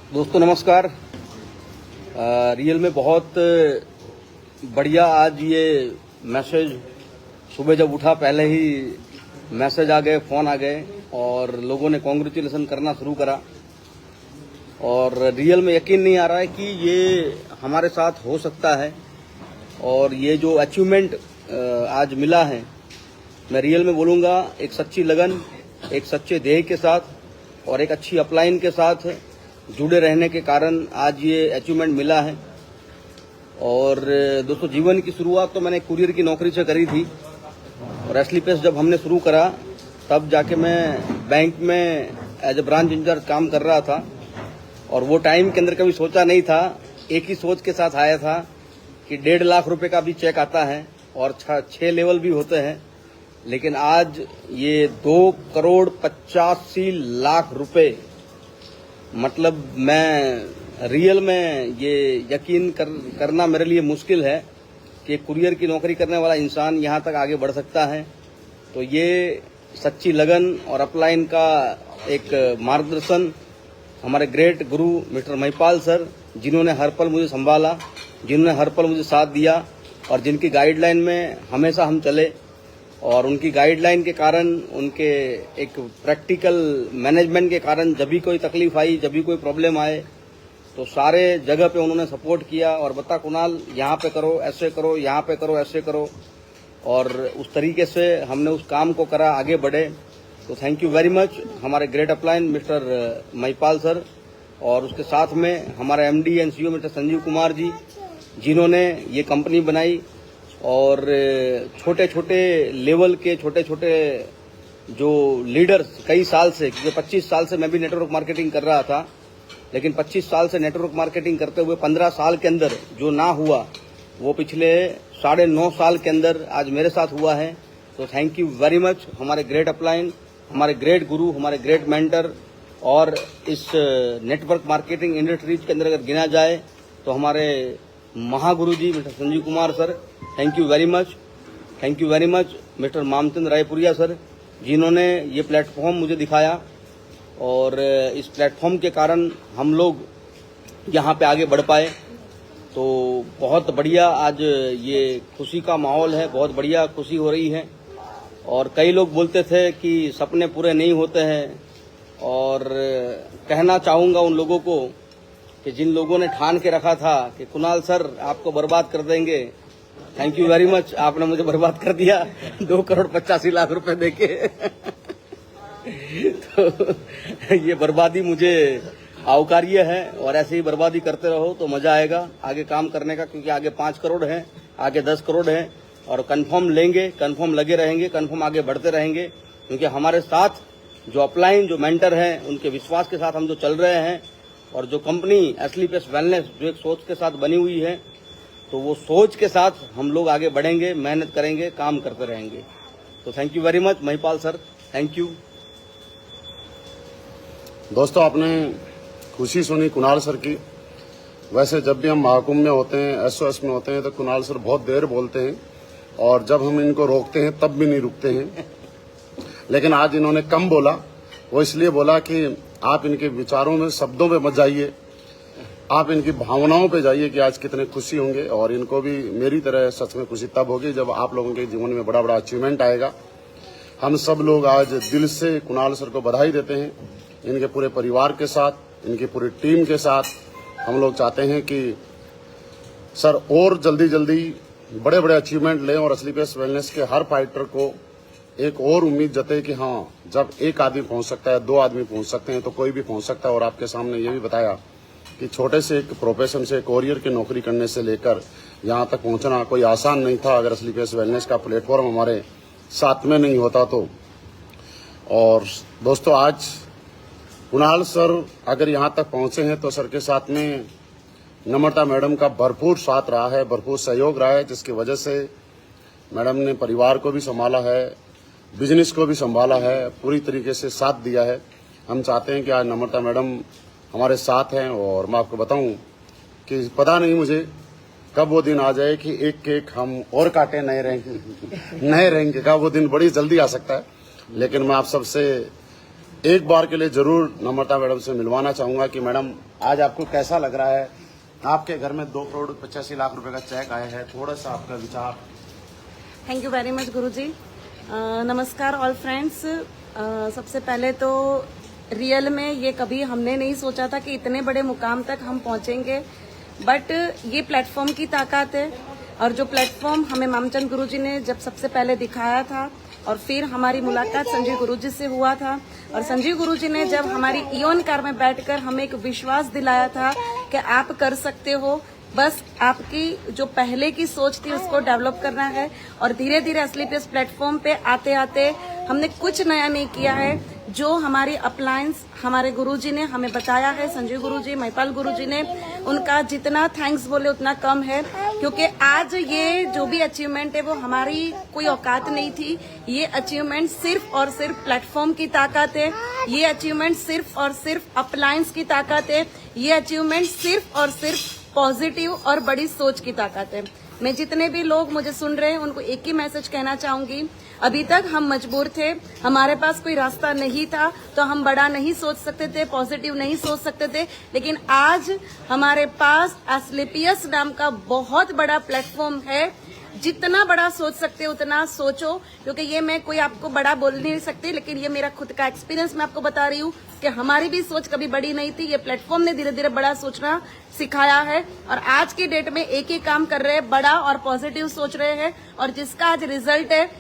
दोस्तों नमस्कार। रियल में बहुत बढ़िया आज ये मैसेज सुबह जब उठा पहले ही मैसेज आ गए, फ़ोन आ गए और लोगों ने कॉन्ग्रेचुलेसन करना शुरू करा और रियल में यकीन नहीं आ रहा है कि ये हमारे साथ हो सकता है। और ये जो अचीवमेंट आज मिला है, मैं रियल में बोलूँगा एक सच्ची लगन, एक सच्चे ध्येय के साथ और एक अच्छी अपलाइन के साथ जुड़े रहने के कारण आज ये अचीवमेंट मिला है। और दोस्तों जीवन की शुरुआत तो मैंने कुरियर की नौकरी से करी थी और एसलीपेस जब हमने शुरू करा तब जाके मैं बैंक में एज ए ब्रांच इंचार्ज काम कर रहा था और वो टाइम के अंदर कभी सोचा नहीं था, एक ही सोच के साथ आया था कि 1.5 लाख रुपए का भी चेक आता है और 6 लेवल भी होते हैं। लेकिन आज ये 2,85,00,000 रुपए, मतलब मैं रियल में ये यकीन करना मेरे लिए मुश्किल है कि कुरियर की नौकरी करने वाला इंसान यहाँ तक आगे बढ़ सकता है। तो ये सच्ची लगन और अपलाइन का एक मार्गदर्शन हमारे ग्रेट गुरु मिस्टर महिपाल सर, जिन्होंने हर पल मुझे संभाला, जिन्होंने हर पल मुझे साथ दिया और जिनकी गाइडलाइन में हमेशा हम चले और उनकी गाइडलाइन के कारण, उनके एक प्रैक्टिकल मैनेजमेंट के कारण जब भी कोई तकलीफ आई, जब भी कोई प्रॉब्लम आए तो सारे जगह पे उन्होंने सपोर्ट किया और बता कुणाल यहाँ पे करो, ऐसे करो, यहाँ पे करो, ऐसे करो, और उस तरीके से हमने उस काम को करा, आगे बढ़े। तो थैंक यू वेरी मच हमारे great upline mister Mahipal sir और उसके साथ में हमारे MD and CEO mister Sanjeev Kumar ji, जिन्होंने ये कंपनी बनाई और छोटे छोटे लेवल के छोटे छोटे जो लीडर्स कई साल से, क्योंकि 25 साल से मैं भी नेटवर्क मार्केटिंग कर रहा था, लेकिन 25 साल से नेटवर्क मार्केटिंग करते हुए 15 साल के अंदर जो ना हुआ वो पिछले 9.5 साल के अंदर आज मेरे साथ हुआ है। तो थैंक यू वेरी मच हमारे ग्रेट अपलाइन, हमारे ग्रेट गुरु, हमारे ग्रेट मेंटर। और इस नेटवर्क मार्केटिंग इंडस्ट्रीज के अंदर अगर गिना जाए तो हमारे महागुरु ji mister Sanjeev Kumar sir, thank you very much. Thank you very much mister Mamchand Raipuria sir, जिन्होंने ये प्लेटफॉर्म मुझे दिखाया और इस प्लेटफॉर्म के कारण हम लोग यहाँ पे आगे बढ़ पाए। तो बहुत बढ़िया आज ये खुशी का माहौल है, बहुत बढ़िया खुशी हो रही है। और कई लोग बोलते थे कि सपने पूरे नहीं होते हैं और कहना चाहूँगा उन लोगों को कि जिन लोगों ने ठान के रखा था कि कुणाल सर आपको बर्बाद कर देंगे, थैंक यू वेरी मच, आपने मुझे बर्बाद कर दिया 2,85,00,000 रुपए देके तो ये बर्बादी मुझे आवकार्य है और ऐसे ही बर्बादी करते रहो तो मजा आएगा आगे काम करने का, क्योंकि आगे 5 करोड़ है, आगे 10 करोड़ है और कंफर्म लेंगे, कंफर्म लगे रहेंगे, कंफर्म आगे बढ़ते रहेंगे। क्योंकि हमारे साथ जो अपलाइन, जो मेंटर हैं, उनके विश्वास के साथ हम जो चल रहे हैं और जो कंपनी एसलीपेस वेलनेस जो एक सोच के साथ बनी हुई है, तो वो सोच के साथ हम लोग आगे बढ़ेंगे, मेहनत करेंगे, काम करते रहेंगे। तो thank you very much Mahipal sir, thank you. दोस्तों आपने खुशी सुनी कुणाल सर की। वैसे जब भी हम महाकुंभ में होते हैं, एसओएस में होते हैं, तो कुणाल सर बहुत देर बोलते हैं और जब हम इनको रोकते हैं तब भी नहीं रुकते हैं। लेकिन आज इन्होंने कम बोला, वो इसलिए बोला कि आप इनके विचारों में, शब्दों पे मत जाइए, आप इनकी भावनाओं पे जाइए कि आज कितने खुशी होंगे। और इनको भी मेरी तरह सच में खुशी तब होगी जब आप लोगों के जीवन में बड़ा बड़ा अचीवमेंट आएगा। हम सब लोग आज दिल से कुणाल सर को बधाई देते हैं। इनके पूरे परिवार के साथ, इनकी पूरी टीम के साथ हम लोग चाहते हैं कि सर और जल्दी जल्दी बड़े बड़े अचीवमेंट लें और एसलीपेस वेलनेस के हर फाइटर को एक और उम्मीद जताए कि हाँ, जब एक आदमी पहुंच सकता है, 2 आदमी पहुंच सकते हैं, तो कोई भी पहुंच सकता है। और आपके सामने ये भी बताया कि छोटे से एक प्रोफेशन से, कोरियर की नौकरी करने से लेकर यहाँ तक पहुंचना कोई आसान नहीं था अगर एसलीपेस वेलनेस का प्लेटफॉर्म हमारे साथ में नहीं होता तो। और दोस्तों आज कुणाल सर अगर यहाँ तक पहुंचे हैं तो सर के साथ में नम्रता मैडम का भरपूर साथ रहा है, भरपूर सहयोग रहा है, जिसकी वजह से मैडम ने परिवार को भी संभाला है, बिजनेस को भी संभाला है, पूरी तरीके से साथ दिया है। हम चाहते हैं कि आज नम्रता मैडम हमारे साथ हैं और मैं आपको बताऊं कि पता नहीं मुझे कब वो दिन आ जाए कि एक केक हम और काटे नए रैंक का वो दिन बड़ी जल्दी आ सकता है। लेकिन मैं आप सबसे एक बार के लिए जरूर नम्रता मैडम से मिलवाना चाहूंगा कि मैडम आज आपको कैसा लग रहा है, आपके घर में 2,85,00,000 रुपए का चेक आया है, थोड़ा सा आपका विचार। थैंक यू वेरी मच गुरुजी। नमस्कार ऑल फ्रेंड्स। सबसे पहले तो रियल में ये कभी हमने नहीं सोचा था कि इतने बड़े मुकाम तक हम पहुंचेंगे, बट ये प्लेटफॉर्म की ताकत है। और जो प्लेटफॉर्म हमें मामचंद गुरुजी ने जब सबसे पहले दिखाया था और फिर हमारी मुलाकात संजीव गुरुजी से हुआ था, और संजीव गुरुजी ने जब हमारी इओन कार में बैठकर हमें एक विश्वास दिलाया था कि आप कर सकते हो, बस आपकी जो पहले की सोच थी उसको डेवलप करना है। और धीरे धीरे असलीपियस प्लेटफॉर्म पे आते आते हमने कुछ नया नहीं किया है। जो हमारी अपलायंस हमारे गुरुजी ने हमें बताया है, संजीव गुरुजी, महिपाल गुरुजी ने, उनका जितना थैंक्स बोले उतना कम है, क्योंकि आज ये जो भी अचीवमेंट है वो हमारी कोई औकात नहीं थी। ये अचीवमेंट सिर्फ और सिर्फ प्लेटफॉर्म की ताकत है। ये अचीवमेंट सिर्फ और सिर्फ अपलायंस की ताकत है। ये अचीवमेंट सिर्फ और सिर्फ पॉजिटिव और बड़ी सोच की ताकत है। मैं जितने भी लोग मुझे सुन रहे हैं उनको एक ही मैसेज कहना चाहूंगी, अभी तक हम मजबूर थे, हमारे पास कोई रास्ता नहीं था, तो हम बड़ा नहीं सोच सकते थे, पॉजिटिव नहीं सोच सकते थे, लेकिन आज हमारे पास एस्क्लेपियस नाम का बहुत बड़ा प्लेटफॉर्म है। जितना बड़ा सोच सकते हो उतना सोचो, क्योंकि ये मैं कोई आपको बड़ा बोल नहीं सकती, लेकिन ये मेरा खुद का एक्सपीरियंस मैं आपको बता रही हूँ कि हमारी भी सोच कभी बड़ी नहीं थी। ये प्लेटफॉर्म ने धीरे धीरे बड़ा सोचना सिखाया है, और आज की डेट में एक ही काम कर रहे हैं, बड़ा और पॉजिटिव सोच रहे हैं, और जिसका आज रिजल्ट है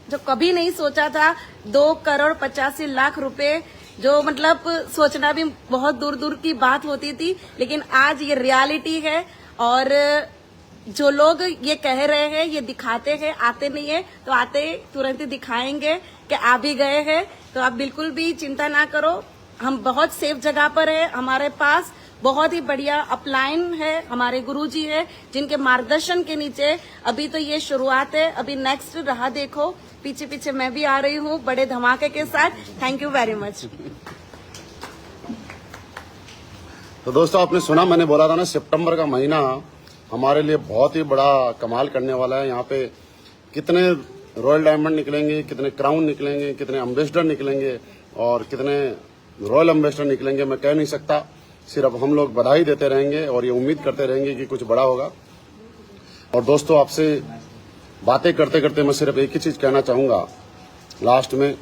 जो कभी नहीं सोचा था, 2,85,00,000 रुपए, जो मतलब सोचना भी बहुत दूर दूर की बात होती थी, लेकिन आज ये रियलिटी है। और जो लोग ये कह रहे हैं, ये दिखाते हैं, आते नहीं है, तो आते तुरंत ही दिखाएंगे कि आ भी गए हैं। तो आप बिल्कुल भी चिंता ना करो, हम बहुत सेफ जगह पर है। हमारे पास बहुत ही बढ़िया अपलाइन है, हमारे गुरुजी है, जिनके मार्गदर्शन के नीचे अभी तो ये शुरुआत है, अभी नेक्स्ट राह देखो। पीछे पीछे मैं भी आ रही हूँ बड़े धमाके के साथ। Thank you very much. तो दोस्तों, आपने सुना, मैंने बोला था ना, सितंबर का महीना हमारे लिए बहुत ही बड़ा कमाल करने वाला है। यहाँ पे कितने रॉयल डायमंड निकलेंगे, कितने क्राउन निकलेंगे, कितने एम्बेसडर निकलेंगे और कितने रॉयल एम्बेसडर निकलेंगे, मैं कह नहीं सकता। सिर्फ हम लोग बधाई देते रहेंगे और ये उम्मीद करते रहेंगे कि कुछ बड़ा होगा। और दोस्तों, आपसे बातें करते करते मैं सिर्फ एक ही चीज कहना चाहूंगा लास्ट में,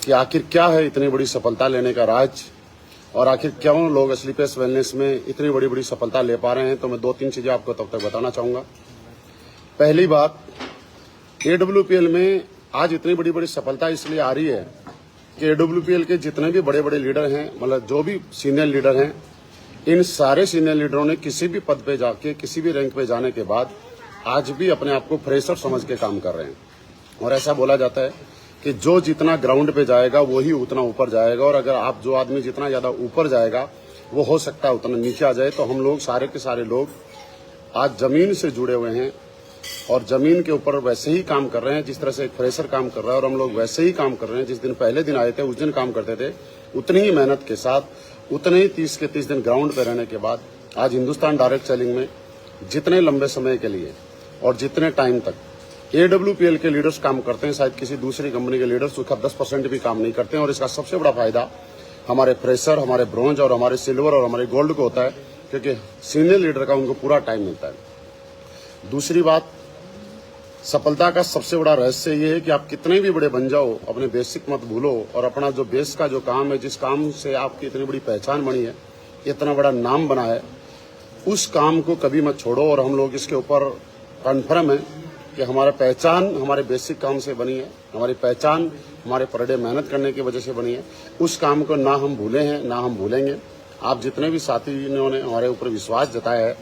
कि आखिर क्या है इतनी बड़ी सफलता लेने का राज, और आखिर क्यों लोग स्लीपियस वेलनेस में इतनी बड़ी बड़ी सफलता ले पा रहे हैं। तो मैं 2-3 चीजें आपको तब तक बताना चाहूंगा। पहली बात, AWPL में आज इतनी बड़ी बड़ी सफलता इसलिए आ रही है कि AWPL के जितने भी बड़े बड़े लीडर हैं, मतलब जो भी सीनियर लीडर हैं, इन सारे सीनियर लीडरों ने किसी भी पद पे जाके, किसी भी रैंक पे जाने के बाद आज भी अपने आप को फ्रेशर समझ के काम कर रहे हैं। और ऐसा बोला जाता है कि जो जितना ग्राउंड पे जाएगा वो ही उतना ऊपर जाएगा, और अगर आप जो आदमी जितना ज्यादा ऊपर जाएगा वो हो सकता है उतना नीचे आ जाए। तो हम लोग सारे के सारे लोग आज जमीन से जुड़े हुए हैं और जमीन के ऊपर वैसे ही काम कर रहे हैं जिस तरह से एक फ्रेशर काम कर रहा है, और हम लोग वैसे ही काम कर रहे हैं जिस दिन पहले दिन आए थे उस दिन काम करते थे, उतनी ही मेहनत के साथ, उतने ही 30 के 30 दिन ग्राउंड पे रहने के बाद आज हिंदुस्तान डायरेक्ट सेलिंग में जितने लंबे समय के लिए और जितने टाइम तक AWPL के लीडर्स काम करते हैं, शायद किसी दूसरी कंपनी के लीडर्स उसका 10% भी काम नहीं करते हैं। और इसका सबसे बड़ा फायदा हमारे फ्रेशर, हमारे ब्रॉन्ज और हमारे सिल्वर और हमारे गोल्ड को होता है, क्योंकि सीनियर लीडर का उनको पूरा टाइम मिलता है। दूसरी बात, सफलता का सबसे बड़ा रहस्य ये है कि आप कितने भी बड़े बन जाओ, अपने बेसिक मत भूलो, और अपना जो बेस का जो काम है, जिस काम से आपकी इतनी बड़ी पहचान बनी है, इतना बड़ा नाम बना है, उस काम को कभी मत छोड़ो। और हम लोग इसके ऊपर कन्फर्म है कि हमारा पहचान हमारे बेसिक काम से बनी है, हमारी पहचान हमारे पर डे मेहनत करने की वजह से बनी है। उस काम को ना हम भूले हैं, ना हम भूलेंगे। आप जितने भी साथियों ने हमारे ऊपर विश्वास जताया है,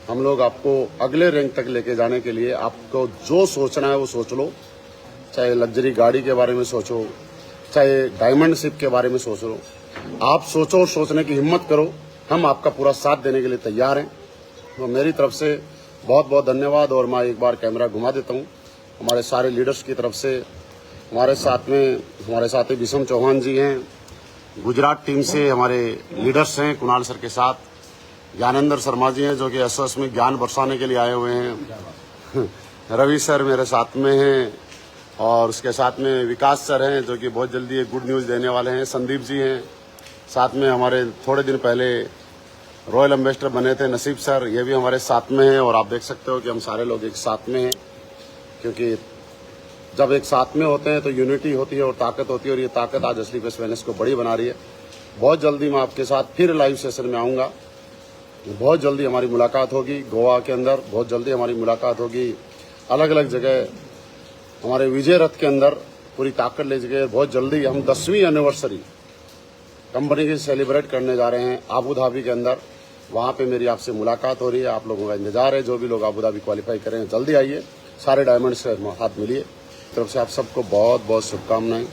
हम लोग आपको अगले रैंक तक लेके जाने के लिए आपको जो सोचना है वो सोच लो। चाहे लग्जरी गाड़ी के बारे में सोचो, चाहे डायमंड शिप के बारे में सोच लो, आप सोचो और सोचने की हिम्मत करो। हम आपका पूरा साथ देने के लिए तैयार हैं। तो मेरी तरफ से बहुत बहुत धन्यवाद। और मैं एक बार कैमरा घुमा देता हूँ हमारे सारे लीडर्स की तरफ से। हमारे साथ में हमारे साथी विषम चौहान जी हैं, गुजरात टीम से हमारे लीडर्स हैं कुणाल सर के साथ, ज्ञानेंद्र शर्मा जी हैं जो कि SOS में ज्ञान बरसाने के लिए आए हुए हैं, रवि सर मेरे साथ में हैं, और उसके साथ में विकास सर हैं जो कि बहुत जल्दी एक गुड न्यूज़ देने वाले हैं। संदीप जी हैं, साथ में हमारे थोड़े दिन पहले रॉयल एम्बेसडर बने थे नसीब सर, ये भी हमारे साथ में हैं। और आप देख सकते हो कि हम सारे लोग एक साथ में हैं, क्योंकि जब एक साथ में होते हैं तो यूनिटी होती है और ताकत होती है, और ये ताकत आज असली प्रेस वेनिस को बड़ी बना रही है। बहुत जल्दी मैं आपके साथ फिर लाइव सेशन में आऊँगा, बहुत जल्दी हमारी मुलाकात होगी गोवा के अंदर, बहुत जल्दी हमारी मुलाकात होगी अलग अलग जगह हमारे विजय रथ के अंदर पूरी ताकत ले जगह। बहुत जल्दी हम 10वीं एनिवर्सरी कंपनी की सेलिब्रेट करने जा रहे हैं आबू धाबी के अंदर, वहाँ पे मेरी आपसे मुलाकात हो रही है। आप लोगों का इंतजार है, जो भी लोग आबू धाबी क्वालिफाई करें जल्दी आइए, सारे डायमंड से हाथ मिलिए। तरफ से आप सबको बहुत बहुत शुभकामनाएं।